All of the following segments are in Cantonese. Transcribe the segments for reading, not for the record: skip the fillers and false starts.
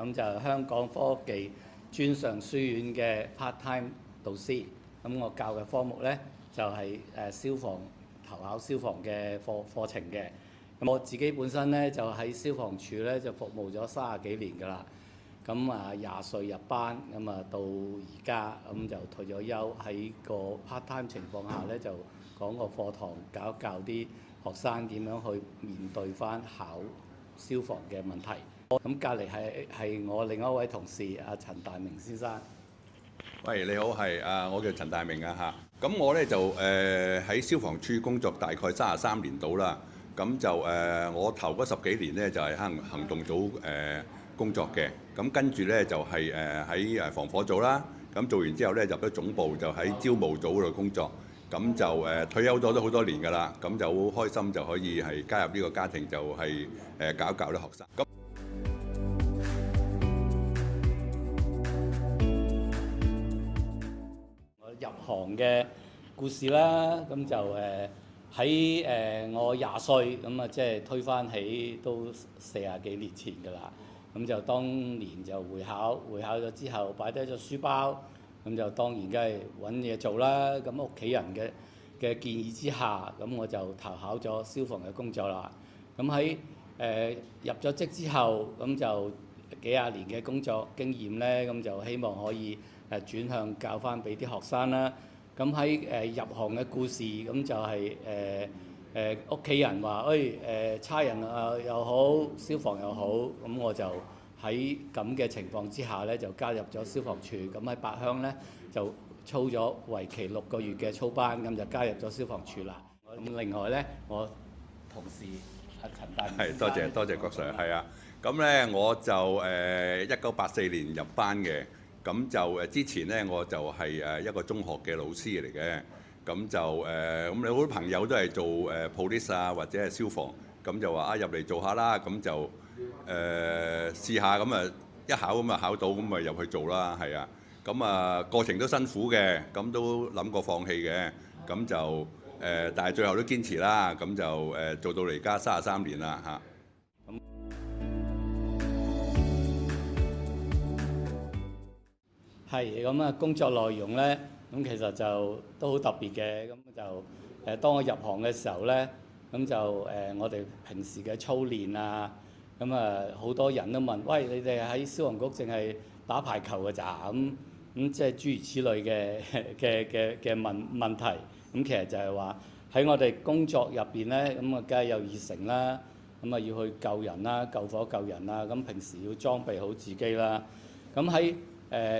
咁就係香港科技專上書院嘅 part-time 導師。咁我教嘅科目呢，就係消防投考消防嘅課程嘅。咁我自己本身呢，就喺消防處呢，就服務咗30幾年㗎啦。咁20歲入班，咁到而家咁就退咗休，喺個 part-time 情況下呢，就講個課堂教啲學生點樣去面對翻考消防嘅問題。咁隔離係我另一位同事阿陳大明先生。喂，你好，係我叫陳大明啊嚇。咁我咧就喺消防處工作大概33年到啦。咁就我頭嗰10幾年咧就係行動組工作嘅。咁跟住咧就係喺防火組啦。咁做完之後咧入咗總部，就喺招募組嗰度工作。咁就退休咗都好多年㗎啦。咁就好開心就可以係加入呢個家庭，就係教啲學生。入行嘅故事啦，咁就喺我20歲，咁即係推返起都40幾年前㗎啦。咁就當年就會考咗之後，擺低咗書包，咁就當然梗係揾嘢做啦。咁屋企人嘅建議之下，咁我就投考咗消防嘅工作啦。咁喺入咗職之後，咁就幾廿年嘅工作經驗咧，咁就希望可以轉向教翻俾啲學生啦。咁喺入行嘅故事，咁就係屋企人話，差人又好，消防又好，咁我就喺咁嘅情況之下咧，就加入咗消防處。咁喺八鄉咧就操咗為期6個月嘅操班，咁就加入咗消防處啦。咁另外咧，我同事阿陳大明先生，係多謝郭 Sir， 係啊。咁咧我就1984年入班嘅。咁就之前咧我就係一個中學嘅老師嚟嘅。咁就咁你好多朋友都係做police 啊或者係消防，咁就話入嚟做下啦。咁就試下，咁一考咁考到，咁咪入去做啦。係啊。咁過程都辛苦嘅，咁都諗過放棄嘅。咁就但係最後都堅持啦。咁就做到嚟而家33年啦嚇。係咁工作內容咧，咁其實就都好特別嘅。咁就當我入行嘅時候咧，咁就我哋平時嘅操練啊，咁好多人都問，喂，你哋喺消防局淨係打排球㗎咋？咁即係諸如此類嘅問題。咁其實就係話喺我哋工作入邊咧，咁梗係有熱誠啦，咁要去救人啦、救火救人啦。咁平時要裝備好自己啦。咁喺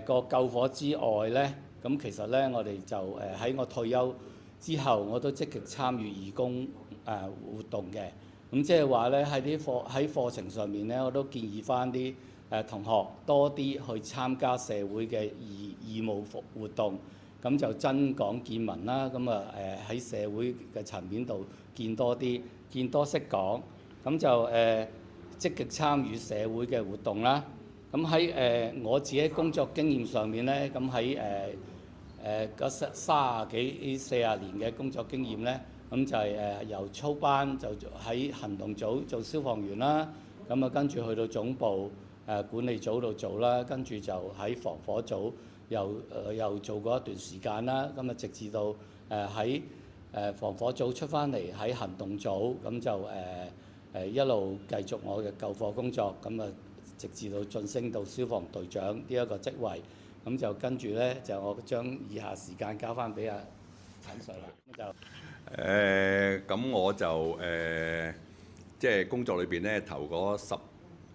個救火之外咧，咁其實咧我哋就喺我退休之後，我都積極參與義工活動嘅。咁即係話咧喺課程上面咧，我都建議翻啲同學多啲去參加社會嘅義務活動，咁就增廣見聞啦。咁喺社會嘅層面度見多啲，見多識廣，咁就積極參與社會嘅活動啦。咁喺我自己工作經驗上面咧，咁喺30幾40年嘅工作經驗咧，咁就係由操班就喺行動組做消防員啦，咁跟住去到總部管理組度做啦，跟住就喺防火組又做過一段時間啦，咁直至到喺防火組出翻嚟喺行動組，咁就一路繼續我嘅救火工作，咁直至到晉升到消防隊長呢一個職位。咁就跟住咧，就我將以下時間交翻俾阿陳 Sir 啦。咁我就即係工作裏邊咧，頭嗰14、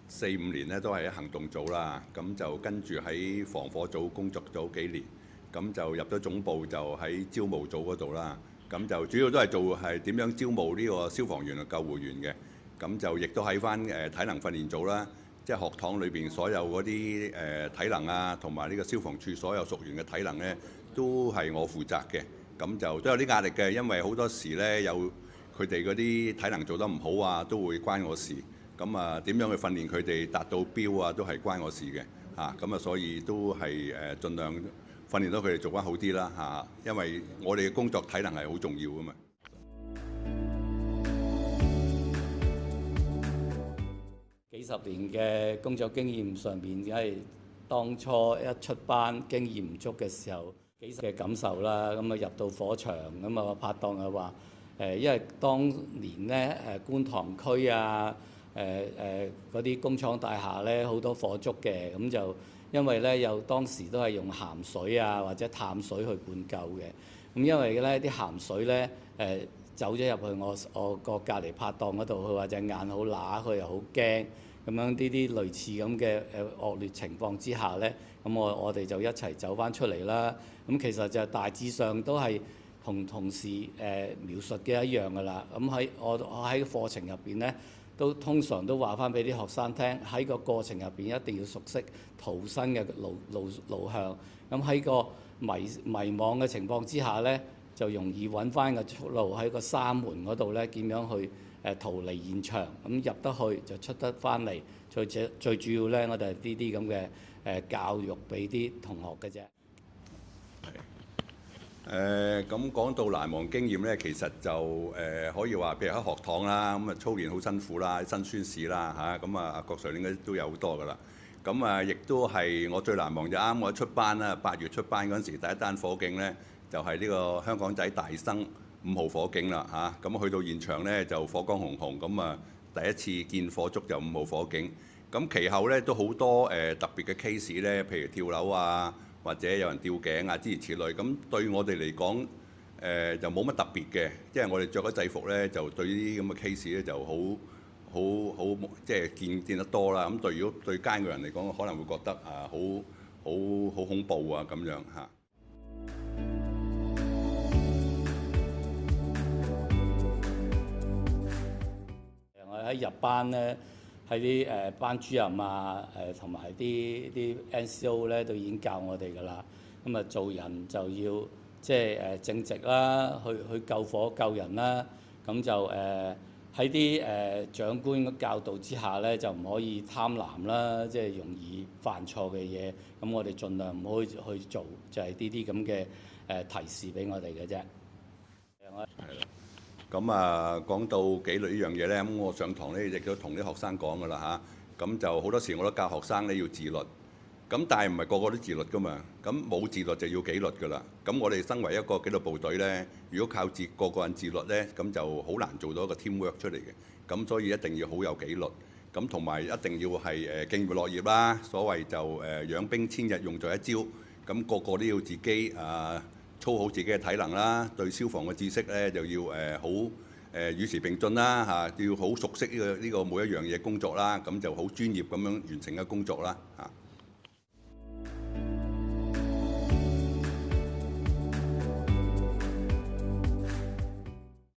15年咧都係喺行動組啦。咁就跟住喺防火組工作咗幾年，咁就入咗總部就喺招募組嗰度啦。咁就主要都係做係點樣招募呢個消防員同救護員嘅。咁就亦都喺翻體能訓練組啦。即係學堂裏邊所有嗰啲體能啊，同埋呢個消防處所有屬員嘅體能咧，都係我負責嘅。咁就都有啲壓力嘅，因為好多時咧有佢哋嗰啲體能做得唔好啊，都會關我事。咁點樣去訓練佢哋達到標啊，都係關我事嘅。咁所以都係盡量訓練到佢哋做翻好啲啦。因為我哋嘅工作體能係好重要㗎嘛。幾十40年嘅工作經驗上邊，梗係當初一出班經驗唔足嘅時候幾嘅感受啦。咁啊入到火場，咁啊拍檔又話因為當年咧觀塘區啊嗰啲工廠大廈咧好多火燭嘅，咁就因為咧又當時都係用鹹水啊或者淡水去灌救嘅。咁因為咧啲鹹水咧走咗入去我個隔離拍檔嗰度，佢話隻眼好乸，佢又好驚。咁樣呢啲類似咁嘅惡劣情況之下咧，咁我哋就一齊走翻出嚟啦。咁其實就大致上都係同事描述嘅一樣㗎啦。咁我喺課程入邊咧，都通常都話翻俾啲學生聽，喺個過程入邊一定要熟悉逃生嘅路向。咁喺個迷惘嘅情況之下咧，就容易揾翻個出路喺個閂門嗰度咧，點樣去逃離現場，咁入得去就出得翻嚟。最主要咧，我哋係呢啲咁嘅教育俾啲同學嘅啫。咁講到難忘經驗咧，其實就可以話，譬如喺學堂啦，咁啊操練好辛苦啦，辛酸史啦嚇，咁啊郭 Sir 應該都有好多噶啦。咁啊，亦都係我最難忘就啱我一出班啦，8月出班嗰陣時，第一單火警咧就係呢個香港仔大生5號火警啦嚇。咁去到現場咧就火光紅紅，咁啊第一次見火燭就5號火警。咁其後咧都好多特別嘅 case 咧，譬如跳樓啊，或者有人吊頸啊，諸如此類。咁對我哋嚟講就冇乜特別嘅，因為我哋着咗制服咧，就對呢啲咁嘅 case 咧就好即係見得多啦。咁如果對街嘅人嚟講，可能會覺得好恐怖啊咁樣嚇。我喺入班咧，喺啲班主任啊，同埋啲 NCO 咧都已經教我哋㗎啦。咁啊做人就要即係正直啦，去救火救人啦。咁就喺啲長官嘅教導之下咧，就唔可以貪婪啦，即係容易犯錯嘅嘢。咁我哋盡量唔好去做，就係呢啲咁嘅提示俾我哋嘅啫。係啦。咁啊，講到紀律呢樣嘢咧，咁我上堂咧亦都同啲學生講㗎啦嚇。咁就好多時我都教學生咧要自律。咁但係唔係個個都自律㗎嘛？咁冇自律就要紀律㗎啦。咁我哋身為一個紀律部隊咧，如果靠個個人自律咧，咁就好難做到一個 teamwork 出嚟嘅。咁所以一定要好有紀律。咁同埋一定要係敬業樂業啦。所謂就養兵千日，用在一朝。咁個個都要自己操好自己嘅體能啦，對消防嘅知識咧就要好與時並進啦嚇，要好熟悉呢個每一樣嘢工作啦，咁就好專業咁樣完成嘅工作啦嚇。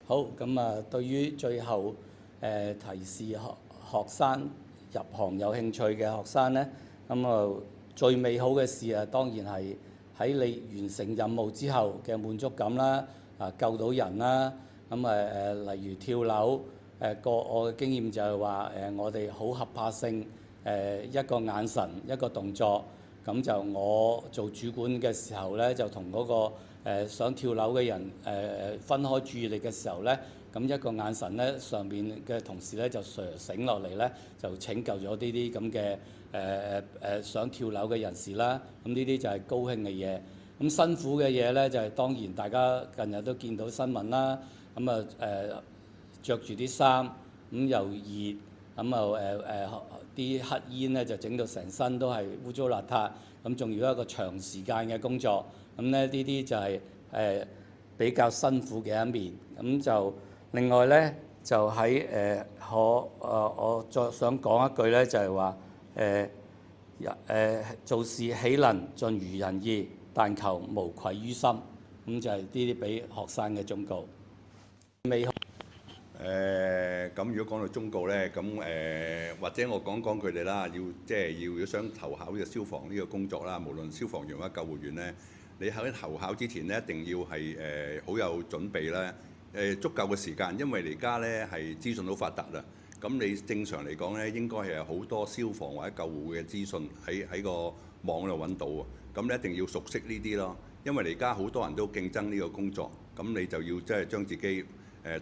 好，咁啊，對於最後提示學生入行有興趣嘅學生咧，咁啊最美好嘅事啊，當然係喺你完成任務之後嘅滿足感啦，救到人啦，咁例如跳樓，我嘅經驗就係話我哋好合拍性，一個眼神一個動作，咁就我做主管嘅時候咧，就同嗰個想跳樓嘅人分開注意力嘅時候咧，咁一個眼神咧，上邊嘅同事咧就醒落嚟咧，就拯救咗呢啲咁嘅想跳樓嘅人士啦。咁呢啲就係高興嘅嘢。咁辛苦嘅嘢咧，就係當然大家近日都見到新聞啦。咁著住啲衫，咁又熱，咁啲黑煙咧就整到成身都係污糟邋遢。咁仲要一個長時間嘅工作，咁咧呢啲就係比較辛苦嘅一面。咁就另外咧就喺我再想講一句咧，就係話做事豈能盡如人意，但求無愧於心。咁就係呢啲俾學生嘅忠告。咁如果講到忠告咧，咁或者我講佢哋啦，要想投考呢個消防呢個工作啦，無論消防員或者救護員咧，你喺投考之前咧，一定要係好有準備啦，足夠嘅時間，因為而家咧係資訊好發達啦。咁你正常嚟講咧，應該係有好多消防或者救護嘅資訊喺個網度揾到喎。咁你一定要熟悉呢啲咯，因為而家好多人都競爭呢個工作，咁你就要即係將自己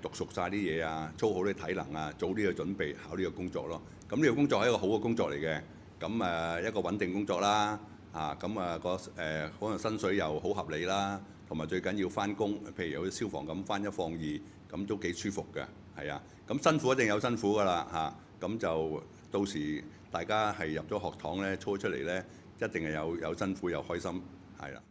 讀熟晒啲嘢啊，操好啲體能啊，早啲去準備考呢個工作咯。咁呢個工作係一個好嘅工作嚟嘅，咁一個穩定工作啦，可能薪水又好合理啦，同埋最緊要翻工，譬如有啲消防咁翻一放二，咁都幾舒服嘅，係啊。咁辛苦一定有辛苦㗎啦，咁就到時大家係入咗學堂咧，操出嚟咧，一定係有辛苦有開心，係啦。